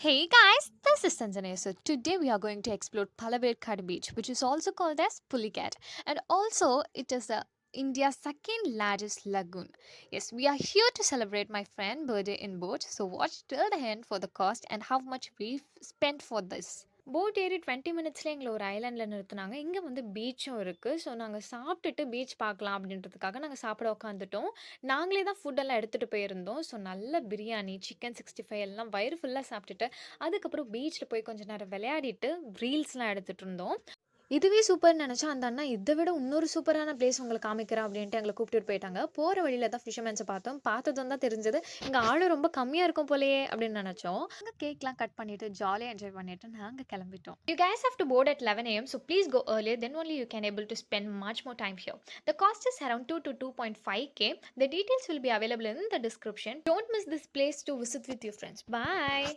Hey guys, this is Sanjana. So today we are going to explore Palavedkad Beach, which is also called as Pulicat, and also it is India's second largest lagoon. Yes, we are here to celebrate my friend' birthday in boat. So watch till the end for the cost and how much we've spent for this. Boat ஏறி 20 மினிட்ஸ்ல எங்கள ஒரு ஐலேண்ட்ல நிறுத்துனாங்க. இங்க வந்து பீச்சும் இருக்கு. So நாங்க சாப்பிட்டுட்டு beach பார்க்கலாம் அப்படின்றதுக்காக நாங்க சாப்பிட உட்காந்துட்டோம். நாங்களே தான் ஃபுட் எல்லாம் எடுத்துட்டு போயிருந்தோம். ஸோ நல்ல பிரியாணி, சிக்கன் 65 எல்லாம் வயிறு ஃபுல்லா சாப்பிட்டுட்டு, அதுக்கப்புறம் பீச்ல போய் கொஞ்ச நேரம் விளையாடிட்டு ரீல்ஸ்லாம் எடுத்துட்டு இருந்தோம். இதுவே சூப்பர்ன்னு நெனச்சா, அந்த அண்ணா இத விட இன்னொரு சூப்பரான பிளேஸ் உங்களுக்கு காமிக்கிறேன் அப்டின்ட்டு எங்கள கூப்ட்டுட்டு போயிட்டாங்க. போற வழியில தான் ஃபிஷர்மேன்ஸ பார்த்தோம். பார்த்ததும் தான் தெரிஞ்சது, இங்க ஆழம் ரொம்ப கம்மியா இருக்கும் போலயே அப்டின்னு நெனச்சோம். அங்க கேக்லாம் கட் பண்ணிட்டு, ஜாலியா என்ஜாய் பண்ணிட்டு நாங்க கெளம்பிட்டோம். You guys have to board at 11 AM, so please go earlier. Then only you can able to spend much more time here. The cost is around 2 to 2.5K. The details will be available in the description. Don't miss this place to visit with your friends. Bye.